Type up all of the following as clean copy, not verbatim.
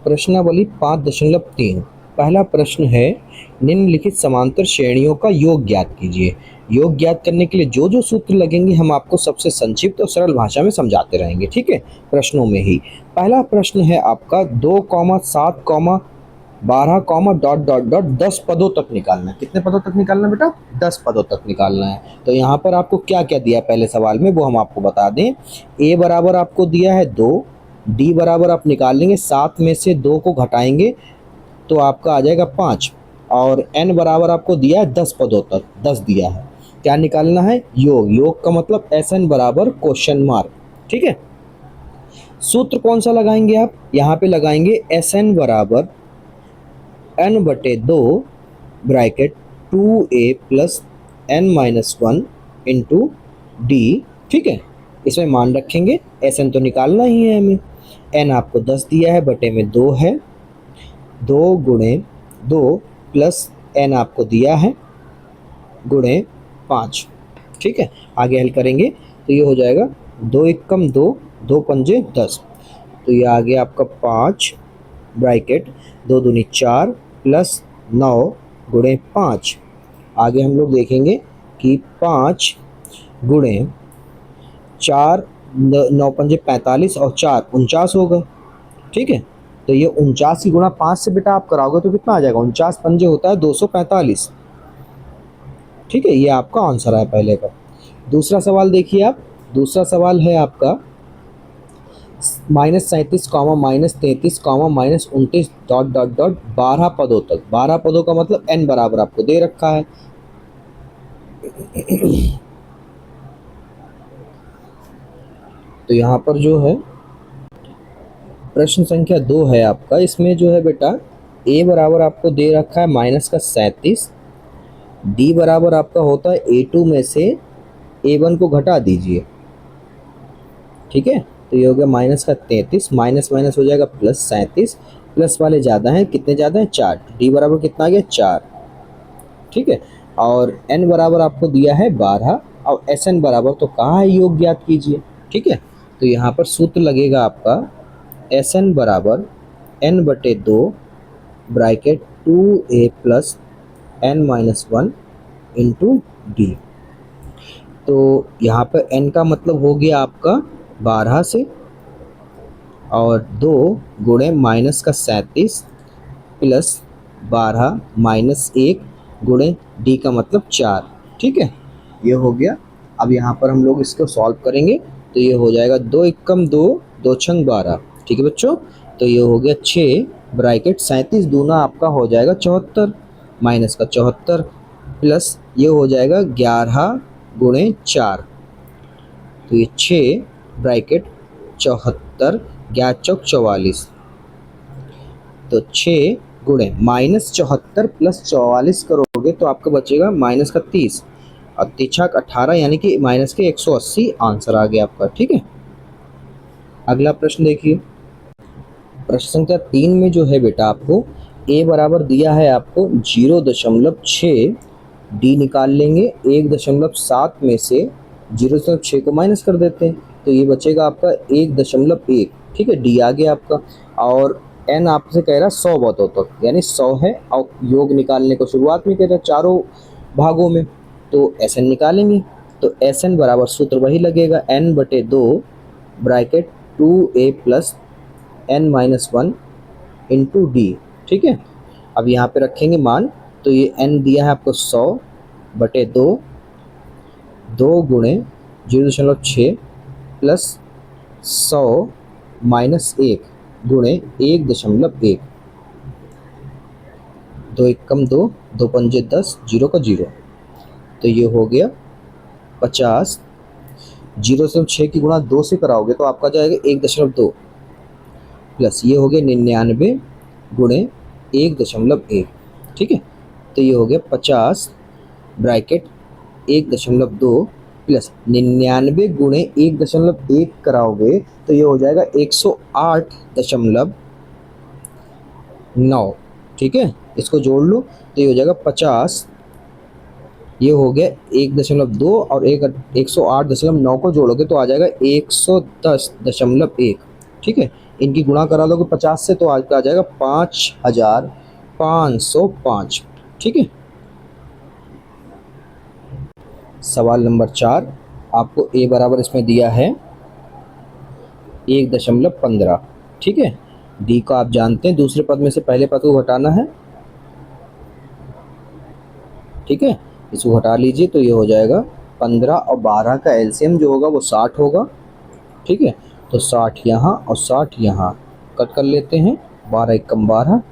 प्रश्नावली 5.3। पहला प्रश्न है, निम्नलिखित समांतर श्रेणियों का योग ज्ञात कीजिए। योग ज्ञात करने के लिए जो जो सूत्र लगेंगे हम आपको सबसे संक्षिप्त और सरल भाषा में समझाते रहेंगे, ठीक है, प्रश्नों में ही। पहला प्रश्न है आपका 2, 7, 12, डॉट डॉट डॉट 10 पदों तक निकालना है। कितने पदों तक निकालना है बेटा? 10 पदों तक निकालना है। तो यहाँ पर आपको क्या क्या दिया है पहले सवाल में वो हम आपको बता दें। ए बराबर आपको दिया है 2, डी बराबर आप निकालेंगे 7 में से 2 को घटाएंगे तो आपका आ जाएगा 5, और एन बराबर आपको दिया है 10 पदों तक, 10 दिया है। क्या निकालना है? योग। योग का मतलब एस एन बराबर क्वेश्चन मार्क, ठीक है। सूत्र कौन सा लगाएंगे आप? यहाँ पे लगाएंगे एस एन बराबर n/2 bracket 2a plus n-1 into D, ठीक है। इसमें मान रखेंगे, एस एन तो निकालना ही है हमें। एन आपको 10 दिया है, बटे में 2 है, 2 गुणे 2 प्लस एन आपको दिया है गुणे 5, ठीक है। आगे हल करेंगे तो ये हो जाएगा 2 एकम 2, 2 पंजे 10, तो ये आ गया आपका 5 ब्रैकेट 2 दूनी 4 प्लस 9 गुणे 5। आगे हम लोग देखेंगे कि 5 गुणे 4, 9 पंजे 45 और 4 49 होगा, ठीक है। तो ये 49 की गुणा 5 से बेटा आप कराओगे तो कितना आ जाएगा? 49 पंजे होता है 245, ठीक है। ये आपका आंसर है पहले का। दूसरा सवाल देखिए आप। दूसरा सवाल है आपका -37, -33, -29 डॉट डॉट डॉट 12 पदों तक। 12 पदों का मतलब n बराबर आपको दे रखा है। तो यहाँ पर जो है प्रश्न संख्या 2 है आपका, इसमें जो है बेटा a बराबर आपको दे रखा है -37, d बराबर आपका होता है a2 में से a1 को घटा दीजिए, ठीक है। तो ये हो गया -33, माइनस माइनस हो जाएगा +37, प्लस वाले ज़्यादा हैं, कितने ज़्यादा हैं? 4। डी बराबर कितना आ गया? 4, ठीक है। और n बराबर आपको दिया है 12, और एस एन बराबर तो कहा है योग ज्ञात कीजिए, ठीक है। तो यहाँ पर सूत्र लगेगा आपका एस एन बराबर n/2 bracket 2a plus n-1 into D. तो यहाँ पर n का मतलब हो गया आपका 12 से, और 2 गुणे -37 प्लस 12 -1 गुणे डी का मतलब 4, ठीक है। ये हो गया। अब यहाँ पर हम लोग इसको सॉल्व करेंगे तो ये हो जाएगा 2 एकम 2, 2 छंग 12, ठीक है बच्चों। तो ये हो गया 6 ब्रैकेट 37 दूना आपका हो जाएगा 74, माइनस का 74 प्लस ये हो जाएगा 11 गुणे 4, तो ये 6 ब्रैकेट 74, 11 चौक 44, तो 6 गुणे -74 प्लस 44 करोगे तो आपका बचेगा माइनस का 30 और 3 18, यानी कि माइनस के 180 आंसर आ गया आपका, ठीक है। अगला प्रश्न देखिए। प्रश्न संख्या 3 में जो है बेटा आपको a बराबर दिया है आपको 0.6, डी निकाल लेंगे 1.7 में से 0.6 को माइनस कर देते हैं तो ये बचेगा आपका 1.1, ठीक है। डी आ गया आपका, और n आपसे कह रहा है 100 पदों तक, यानी 100 है, और योग निकालने को शुरुआत में कह रहा है चारों भागों में, तो एस एन निकालेंगे। तो एस एन बराबर सूत्र वही लगेगा n/2 bracket 2a plus n-1 into D, ठीक है। अब यहाँ पे रखेंगे मान, तो ये n दिया है आपको 100/2, 2 गुणे 0.6 प्लस 100 -1 गुणे 1.1, 2 एकम 2, 2 पंजे 10, 0 का 0, तो ये हो गया 50। 0.6 की गुणा 2 से कराओगे तो आपका जाएगा 1.2 प्लस ये हो गया 99 गुणे 1.1, ठीक है। तो ये हो गया 50 ब्रैकेट 1.2 प्लस 99 गुणे 1.1 कराओगे तो ये हो जाएगा 108.9, ठीक है। इसको जोड़ लो तो ये हो जाएगा 50, ये हो गया 1.2 और 108.9 को जोड़ोगे तो आ जाएगा 110.1, ठीक है। इनकी गुणा करा दोगे 50 से तो आज का आ जाएगा 5505। ठीक है। सवाल नंबर 4, आपको ए बराबर इसमें दिया है 1.15। ठीक है। डी को आप जानते हैं, दूसरे पद में से पहले पद को घटाना है। ठीक है, इसको घटा लीजिए तो ये हो जाएगा 15 और 12 का एलसीएम जो होगा वो 60 होगा। ठीक है, तो 60 यहाँ और 60 यहाँ कट कर लेते हैं। 12 एकम 12,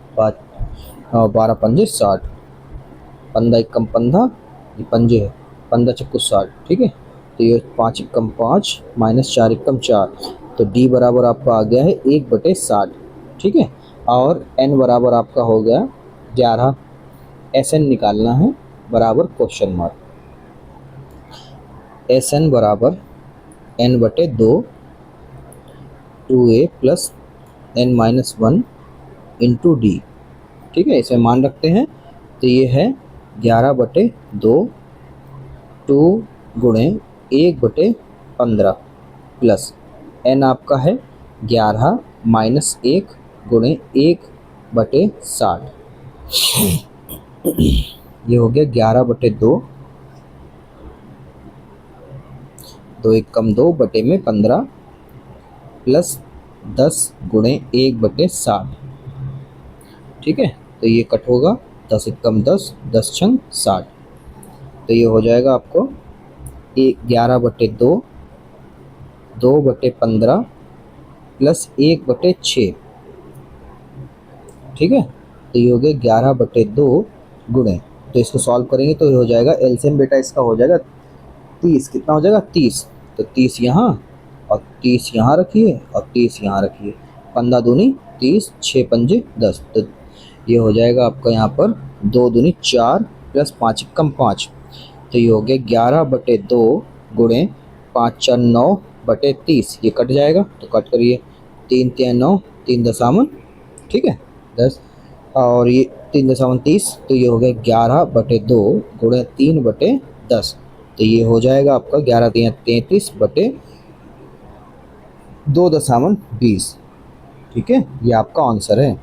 12 पंजे 60, 15 एकम 15, ये पंजे है, 15 चक्कू 60। ठीक है, तो ये 5 एकम 5 माइनस 4 एकम 4, तो डी बराबर आपका आ गया है 1/60। ठीक है, और एन बराबर आपका हो गया 11। एस एन निकालना है बराबर क्वेश्चन मार्क। एस एन बराबर n/2 2a plus n-1 into D. ठीक है, इसमें मान रखते हैं तो ये है 11/2 2 गुणे 1/15 प्लस n आपका है 11 माइनस 1 गुणे 1/60। ये हो गया 11/2, 2 एकम 2 बटे में 15 प्लस 10 गुणे 1/60। ठीक है, तो ये कट होगा, 10 एकम 10, 10 छंग 60, तो ये हो जाएगा आपको 11/2 2/15 प्लस 1/6। ठीक है, तो ये हो गया 11/2 गुणे, तो इसको सॉल्व करेंगे तो ये हो जाएगा एलसीएम बेटा इसका हो जाएगा 30। कितना हो जाएगा 30, तो 30 यहाँ और 30 यहाँ रखिए और 30 यहाँ रखिए, 15 दूनी 30, 6 पंजे 10, तो ये हो जाएगा आपका यहाँ पर 2 दूनी 4 प्लस 5 एकम 5, तो ये हो गया 11/2 गुणे 5 4 9/30। ये कट जाएगा तो कट करिए, 3 3 9, 3 दशामन, ठीक है 10, और ये 3 दशामन 30, तो ये हो गया 11/2 गुणे 3/10, तो ये हो जाएगा आपका 11 3 33/2.20। ठीक है, ये आपका आंसर है।